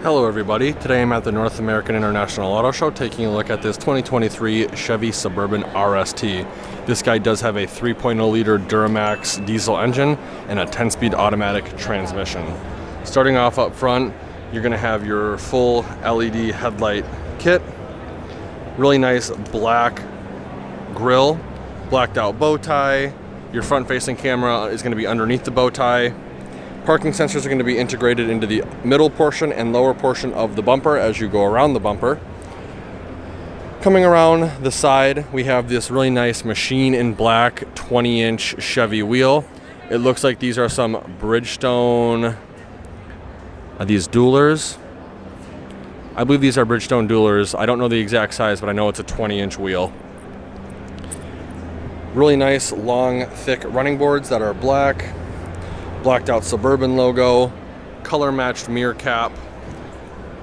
Hello everybody, today I'm at the North American International Auto Show taking a look at this 2023 Chevy Suburban RST. This guy does have a 3.0 liter Duramax diesel engine and a 10-speed automatic transmission. Starting off up front, you're going to have your full LED headlight kit, really nice black grille, blacked out bow tie, your front facing camera is going to be underneath the bow tie. Parking sensors are going to be integrated into the middle portion and lower portion of the bumper as you go around the bumper. Coming around the side, we have this really nice machine in black 20-inch Chevy wheel. It looks like these are some Bridgestone, these duelers. I believe these are Bridgestone duelers. I don't know the exact size, but I know it's a 20-inch wheel. Really nice, long, thick running boards that are black. Blacked out Suburban logo, color matched mirror cap.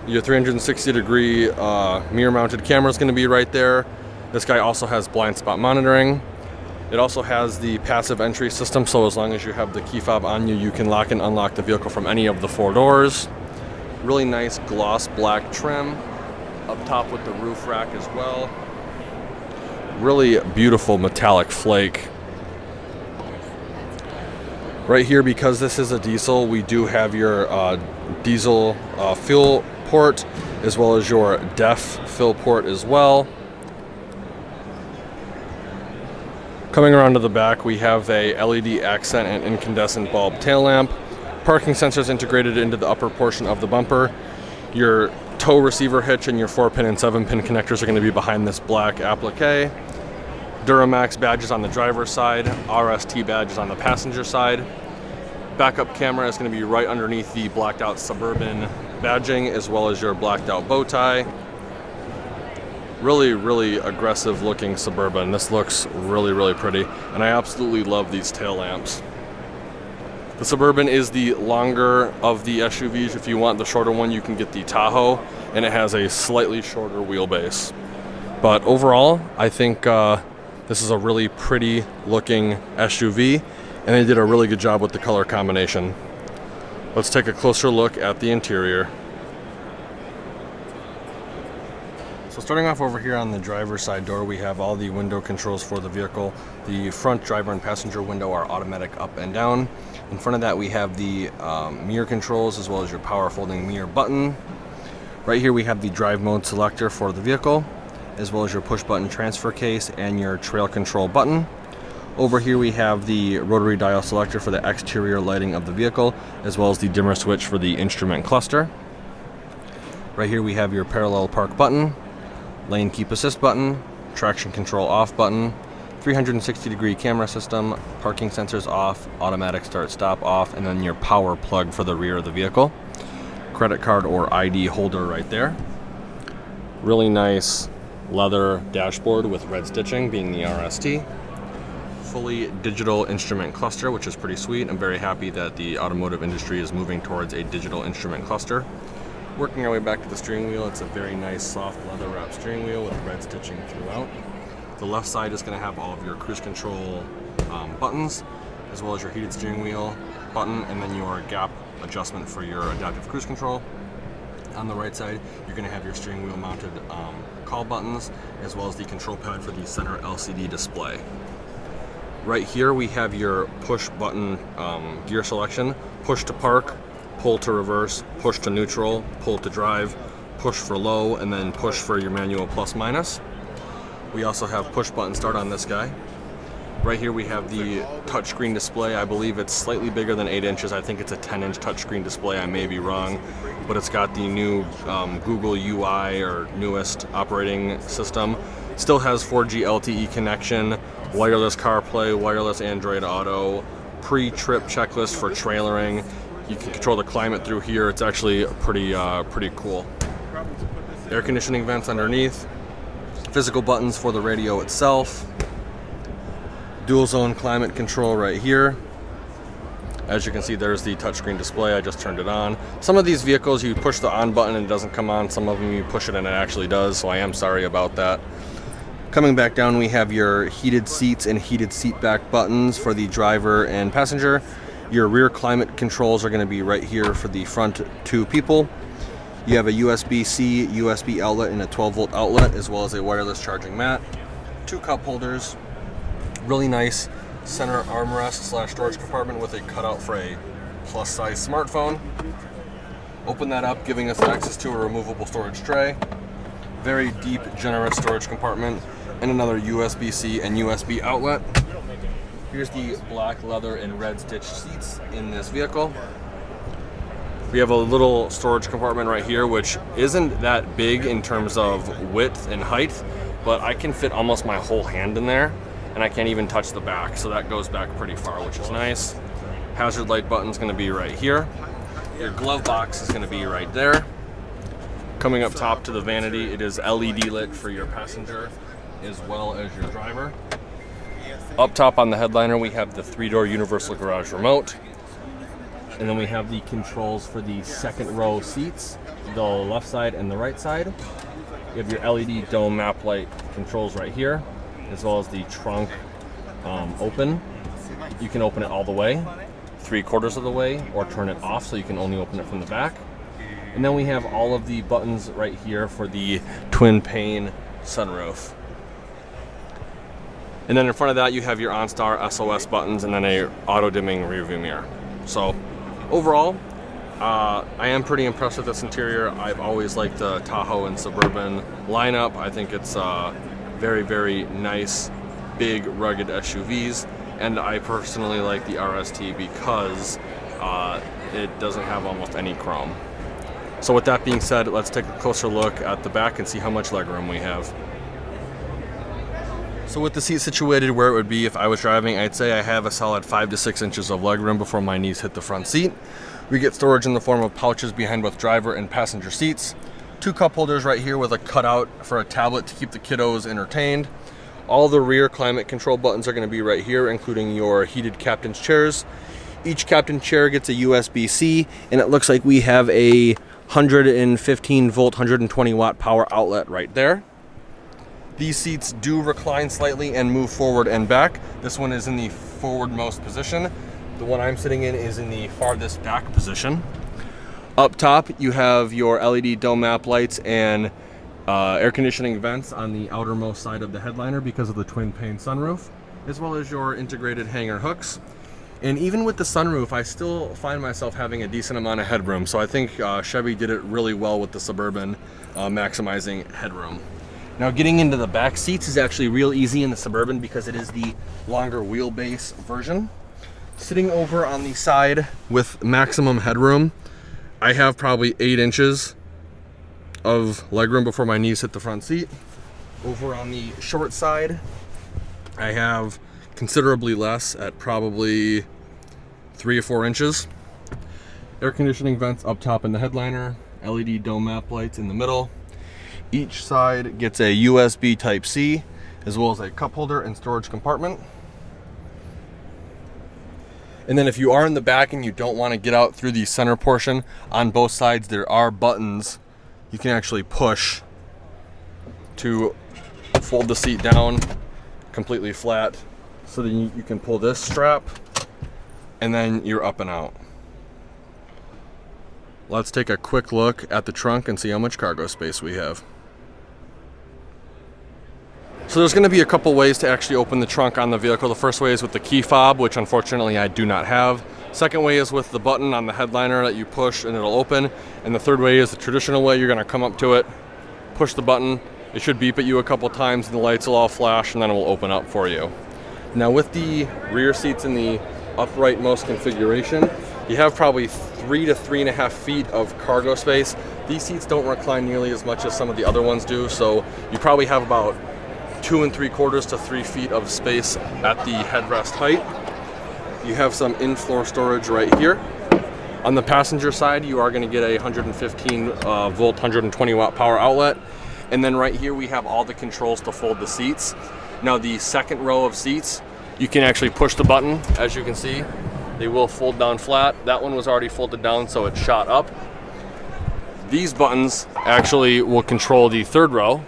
Your 360 degree mirror mounted camera is going to be right there. This guy also has blind spot monitoring. It also has the passive entry system, so as long as you have the key fob on you, you can lock and unlock the vehicle from any of the four doors. Really nice gloss black trim up top with the roof rack as well. Really beautiful metallic flake. Right here, because this is a diesel, we do have your diesel fuel port as well as your DEF fill port as well. Coming around to the back, we have a LED accent and incandescent bulb tail lamp. Parking sensors integrated into the upper portion of the bumper. Your tow receiver hitch and your 4-pin and 7-pin connectors are going to be behind this black applique. Duramax badges on the driver's side, RST badges on the passenger side. Backup camera is going to be right underneath the blacked out Suburban badging as well as your blacked out bow tie. Really aggressive looking Suburban. This looks really pretty, and I absolutely love these tail lamps. The Suburban is the longer of the SUVs. If you want the shorter one, you can get the Tahoe, and it has a slightly shorter wheelbase. But overall, I think this is a really pretty looking SUV, and they did a really good job with the color combination. Let's take a closer look at the interior. So starting off over here on the driver's side door, we have all the window controls for the vehicle. The front driver and passenger window are automatic up and down. In front of that, we have the mirror controls as well as your power folding mirror button. Right here we have the drive mode selector for the vehicle, as well as your push button transfer case and your trail control button. Over here we have the rotary dial selector for the exterior lighting of the vehicle, as well as the dimmer switch for the instrument cluster. Right here we have your parallel park button, lane keep assist button, traction control off button, 360 degree camera system, parking sensors off, automatic start stop off, and then your power plug for the rear of the vehicle. Credit card or ID holder right there. Really nice leather dashboard with red stitching, being the RST. Fully digital instrument cluster, which is pretty sweet. I'm very happy that the automotive industry is moving towards a digital instrument cluster. Working our way back to the steering wheel, it's a very nice soft leather wrap steering wheel with red stitching throughout. The left side is going to have all of your cruise control buttons, as well as your heated steering wheel button, and then your gap adjustment for your adaptive cruise control. On the right side, you're going to have your steering wheel mounted call buttons, as well as the control pad for the center LCD display. Right here we have your push button gear selection: push to park, pull to reverse, push to neutral, pull to drive, push for low, and then push for your manual plus minus. We also have push button start on this guy. Right here we have the touchscreen display. I believe it's slightly bigger than 8 inches. I think it's a 10-inch touchscreen display. I may be wrong, but it's got the new Google UI or newest operating system. Still has 4G LTE connection, wireless CarPlay, wireless Android Auto, pre-trip checklist for trailering. You can control the climate through here. It's actually pretty cool. Air conditioning vents underneath. Physical buttons for the radio itself. Dual zone climate control right here. As you can see, there's the touchscreen display. I just turned it on. Some of these vehicles you push the on button and it doesn't come on. Some of them you push it and it actually does, so I am sorry about that. Coming back down, we have your heated seats and heated seat back buttons for the driver and passenger. Your rear climate controls are going to be right here for the front two people. You have a USB-C, USB outlet, and a 12-volt outlet, as well as a wireless charging mat. 2 cup holders. Really nice center armrest / storage compartment with a cutout for a plus size smartphone. Open that up, giving us access to a removable storage tray. Very deep, generous storage compartment, and another USB-C and USB outlet. Here's the black leather and red stitched seats in this vehicle. We have a little storage compartment right here, which isn't that big in terms of width and height, but I can fit almost my whole hand in there, and I can't even touch the back, so that goes back pretty far, which is nice. Hazard light button's gonna be right here. Your glove box is gonna be right there. Coming up top to the vanity, it is LED lit for your passenger as well as your driver. Up top on the headliner, we have the 3-door universal garage remote. And then we have the controls for the second row seats, the left side and the right side. You have your LED dome map light controls right here, as well as the trunk open. You can open it all the way, 3/4 of the way, or turn it off so you can only open it from the back. And then we have all of the buttons right here for the twin pane sunroof. And then in front of that, you have your OnStar SOS buttons and then a auto dimming rearview mirror. So overall, I am pretty impressed with this interior. I've always liked the Tahoe and Suburban lineup. I think it's very, very nice, big, rugged SUVs. And I personally like the RST because it doesn't have almost any chrome. So with that being said, let's take a closer look at the back and see how much legroom we have. So with the seat situated where it would be if I was driving, I'd say I have a solid 5 to 6 inches of legroom before my knees hit the front seat. We get storage in the form of pouches behind both driver and passenger seats. 2 cup holders right here with a cutout for a tablet to keep the kiddos entertained. All the rear climate control buttons are going to be right here, including your heated captain's chairs. Each captain chair gets a USB-C, and it looks like we have a 115 volt, 120 watt power outlet right there. These seats do recline slightly and move forward and back. This one is in the forwardmost position. The one I'm sitting in is in the farthest back position. Up top, you have your LED dome map lights and air conditioning vents on the outermost side of the headliner because of the twin pane sunroof, as well as your integrated hanger hooks. And even with the sunroof, I still find myself having a decent amount of headroom. So I think Chevy did it really well with the Suburban, maximizing headroom. Now getting into the back seats is actually real easy in the Suburban because it is the longer wheelbase version. Sitting over on the side with maximum headroom, I have probably 8 inches of legroom before my knees hit the front seat. Over on the short side, I have considerably less at probably 3 or 4 inches. Air conditioning vents up top in the headliner, LED dome map lights in the middle. Each side gets a USB Type-C, as well as a cup holder and storage compartment. And then if you are in the back and you don't want to get out through the center portion, on both sides there are buttons you can actually push to fold the seat down completely flat, so then you can pull this strap and then you're up and out. Let's take a quick look at the trunk and see how much cargo space we have. So there's going to be a couple ways to actually open the trunk on the vehicle. The first way is with the key fob, which unfortunately I do not have. Second way is with the button on the headliner that you push and it'll open. And the third way is the traditional way. You're going to come up to it, push the button. It should beep at you a couple times and the lights will all flash and then it will open up for you. Now with the rear seats in the uprightmost configuration, you have probably 3 to 3.5 feet of cargo space. These seats don't recline nearly as much as some of the other ones do, so you probably have about 2 3/4 to 3 feet of space at the headrest height. You have some in-floor storage right here. On the passenger side, you are going to get a 115 volt, 120 watt power outlet. And then right here, we have all the controls to fold the seats. Now the second row of seats, you can actually push the button. As you can see, they will fold down flat. That one was already folded down, so it shot up. These buttons actually will control the third row,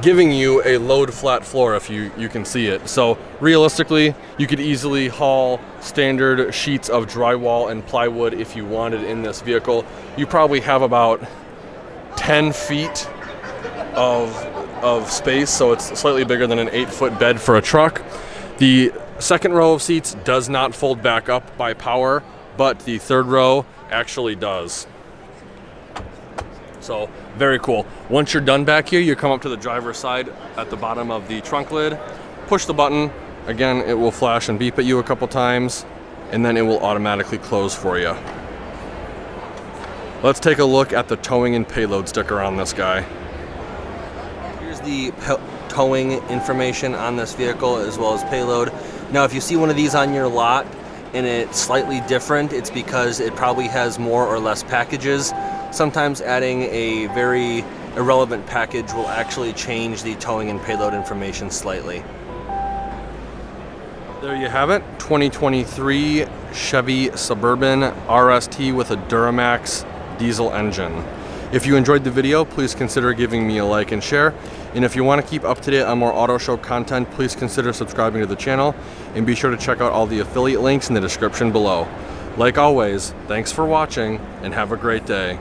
giving you a load flat floor if you can see it. So realistically, you could easily haul standard sheets of drywall and plywood if you wanted in this vehicle. You probably have about 10 feet of space, so it's slightly bigger than an 8-foot bed for a truck. The second row of seats does not fold back up by power, but the third row actually does. So very cool. Once you're done back here, you come up to the driver's side at the bottom of the trunk lid, push the button. Again, it will flash and beep at you a couple times, and then it will automatically close for you. Let's take a look at the towing and payload sticker on this guy. Here's the towing information on this vehicle as well as payload. Now, if you see one of these on your lot and it's slightly different, it's because it probably has more or less packages. Sometimes adding a very irrelevant package will actually change the towing and payload information slightly. There you have it, 2023 Chevy Suburban RST with a Duramax diesel engine. If you enjoyed the video, please consider giving me a like and share. And if you want to keep up to date on more auto show content, please consider subscribing to the channel and be sure to check out all the affiliate links in the description below. Like always, thanks for watching and have a great day.